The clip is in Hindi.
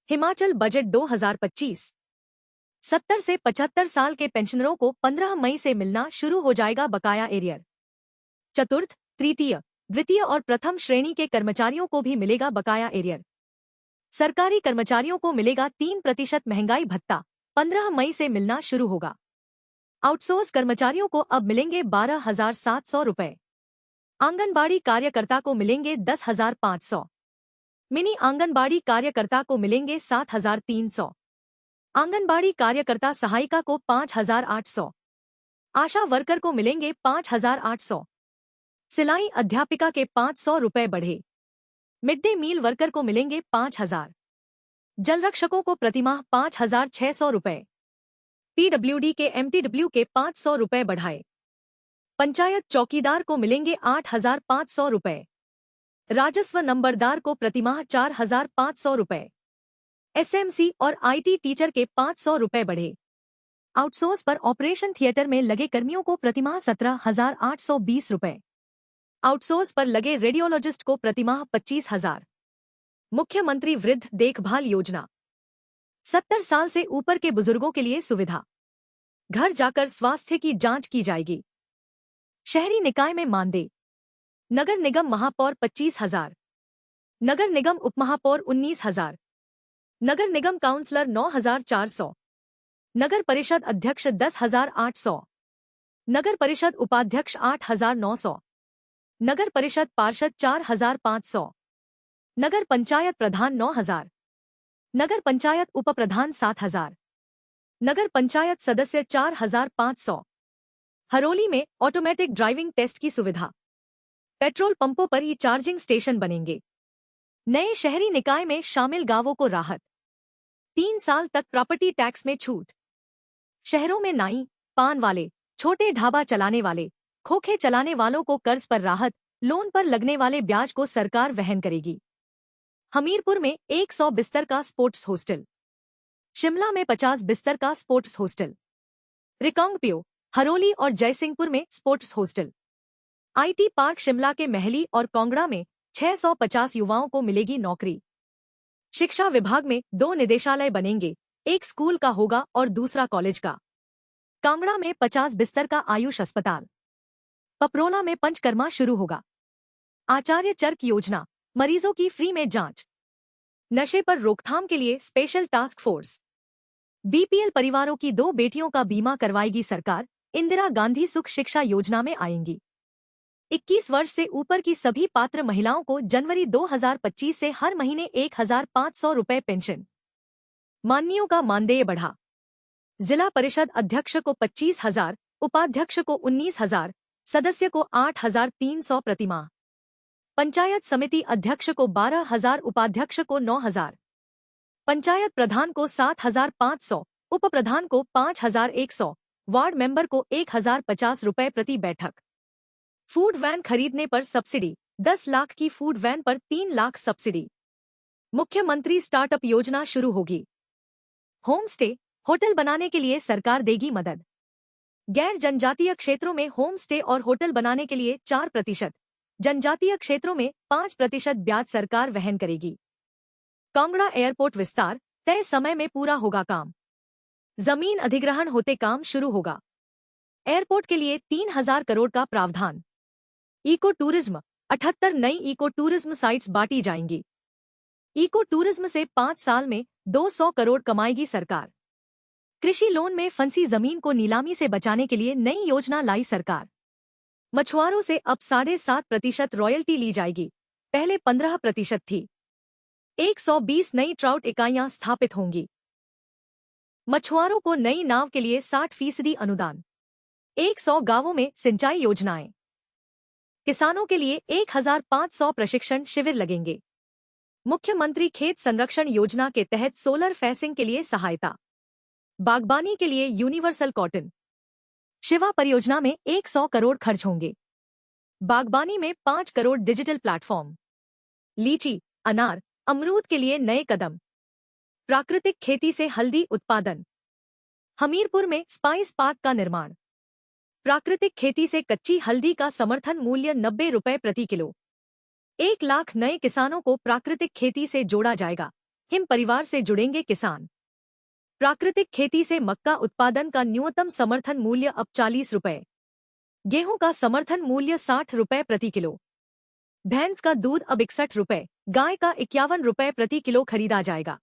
हिमाचल बजट 2025। 70 से 75 साल के पेंशनरों को 15 मई से मिलना शुरू हो जाएगा बकाया एरियर। चतुर्थ, तृतीय, द्वितीय और प्रथम श्रेणी के कर्मचारियों को भी मिलेगा बकाया एरियर। सरकारी कर्मचारियों को मिलेगा 3% महंगाई भत्ता, 15 मई से मिलना शुरू होगा। आउटसोर्स कर्मचारियों को अब मिलेंगे 12,700 रुपए। आंगनबाड़ी कार्यकर्ता को मिलेंगे 10,500। मिनी आंगनबाड़ी कार्यकर्ता को मिलेंगे 7,300। आंगनबाड़ी कार्यकर्ता सहायिका को 5,800। आशा वर्कर को मिलेंगे 5,800। सिलाई अध्यापिका के 500 रुपए बढ़े। मिड डे मील वर्कर को मिलेंगे 5,000। जलरक्षकों को प्रतिमाह 5,600 रुपए। पीडब्ल्यूडी के एमटीडब्ल्यू के 500 रुपए बढ़ाए। पंचायत चौकीदार को मिलेंगे 8,500 रुपए। राजस्व नंबरदार को प्रतिमाह 4,500 रुपए। एसएमसी और आईटी टीचर के 500 रुपए बढ़े। आउटसोर्स पर ऑपरेशन थिएटर में लगे कर्मियों को प्रतिमाह 17,820 रुपए। आउटसोर्स पर लगे रेडियोलॉजिस्ट को प्रतिमाह 25,000। मुख्यमंत्री वृद्ध देखभाल योजना। 70 साल से ऊपर के बुजुर्गों के लिए सुविधा। घर जाकर स्वास्थ्य की जांच की जाएगी। शहरी निकाय में मानदेय। नगर निगम महापौर 25,000। नगर निगम उपमहापौर 19,000। नगर निगम काउंसलर 9,400। नगर परिषद अध्यक्ष 10,800। नगर परिषद उपाध्यक्ष 8,900। नगर परिषद पार्षद 4,500। नगर पंचायत प्रधान 9,000। नगर पंचायत उपप्रधान 7,000। नगर पंचायत सदस्य 4,500। हरोली में ऑटोमेटिक ड्राइविंग टेस्ट की सुविधा। पेट्रोल पंपों पर ही चार्जिंग स्टेशन बनेंगे। नए शहरी निकाय में शामिल गांवों को राहत। 3 साल तक प्रॉपर्टी टैक्स में छूट। शहरों में नाई, पान वाले, छोटे ढाबा चलाने वाले, खोखे चलाने वालों को कर्ज पर राहत, लोन पर लगने वाले ब्याज को सरकार वहन करेगी। हमीरपुर में 100 बिस्तर का स्पोर्ट्स हॉस्टल। शिमला में 50 बिस्तर का स्पोर्ट्स हॉस्टल। रिकांगपिओ, हरोली और जयसिंहपुर में sports hostel. IT park Shimla के महली और कांगड़ा में 650 युवाओं को मिलेगी नौकरी। शिक्षा विभाग में 2 निदेशालय बनेंगे, एक स्कूल का होगा और दूसरा कॉलेज का। कांगड़ा में 50 बिस्तर का आयुष अस्पताल। पपरोला में पंचकर्मा शुरू होगा। आचार्य चरक योजना, मरीजों की फ्री में जांच। नशे पर रोकथाम के लिए स्पेशल टास्क फोर्स। बीपीएल परिवारों की 2 बेटियों का बीमा करवाएगी सरकार, इंदिरा गांधी सुख शिक्षा योजना में आएंगी। 21 वर्ष से ऊपर की सभी पात्र महिलाओं को जनवरी 2025 से हर महीने 1,500 रुपए पेंशन। माननीयों का मानदेय बढ़ा। जिला परिषद अध्यक्ष को 25,000, उपाध्यक्ष को 19,000, सदस्य को 8,300 प्रतिमाह। पंचायत समिति अध्यक्ष को 12,000, उपाध्यक्ष को 9,000। पंचायत प्रधान को 7,500, उप प्रधान को 5,100, वार्ड मेंबर को 1,050 रुपए प्रति बैठक। फूड वैन खरीदने पर सब्सिडी, 10 लाख की फूड वैन पर 3 लाख सब्सिडी। मुख्यमंत्री स्टार्टअप योजना शुरू होगी। होम स्टे, होटल बनाने के लिए सरकार देगी मदद। गैर जनजातीय क्षेत्रों में होम स्टे और होटल बनाने के लिए 4%, जनजातीय क्षेत्रों में 5% ब्याज सरकार वहन करेगी। कांगड़ा एयरपोर्ट विस्तार, तय समय में पूरा होगा काम। जमीन अधिग्रहण होते काम शुरू होगा। एयरपोर्ट के लिए 3,000 करोड़ का प्रावधान। इको टूरिज्म, 78 नई इको टूरिज्म साइट्स बांटी जाएंगी। इको टूरिज्म से 5 साल में 200 करोड़ कमाएगी सरकार। कृषि लोन में फंसी जमीन को नीलामी से बचाने के लिए नई योजना लाई सरकार। मछुआरों से अब 7.5% रॉयल्टी ली जाएगी, पहले 15% थी। 120 नई ट्राउट इकाइयां स्थापित होंगी। मछुआरों को नई नाव के लिए 60% अनुदान। 100 गांवों में सिंचाई योजनाएं। किसानों के लिए 1,500 प्रशिक्षण शिविर लगेंगे। मुख्यमंत्री खेत संरक्षण योजना के तहत सोलर फेंसिंग के लिए सहायता। बागबानी के लिए यूनिवर्सल कॉटन। शिवा परियोजना में 100 करोड़ खर्च होंगे। बागबानी में 5 करोड़ डिजिटल प्लेटफॉर्म। लीची, अनार, अमरूद के लिए नए कदम। प्राकृतिक खेती से हल्दी उत्पादन। हमीरपुर में स्पाइस पार्क का निर्माण। प्राकृतिक खेती से कच्ची हल्दी का समर्थन मूल्य 90 रुपए प्रति किलो। 1 लाख नए किसानों को प्राकृतिक खेती से जोड़ा जाएगा। हिम परिवार से जुड़ेंगे किसान। प्राकृतिक खेती से मक्का उत्पादन का न्यूनतम समर्थन मूल्य अब 40 रुपए। गेहूं का समर्थन मूल्य 60 रुपए प्रति किलो। भैंस का दूध अब 61 रुपए, गाय का 51 रुपए प्रति किलो खरीदा जाएगा।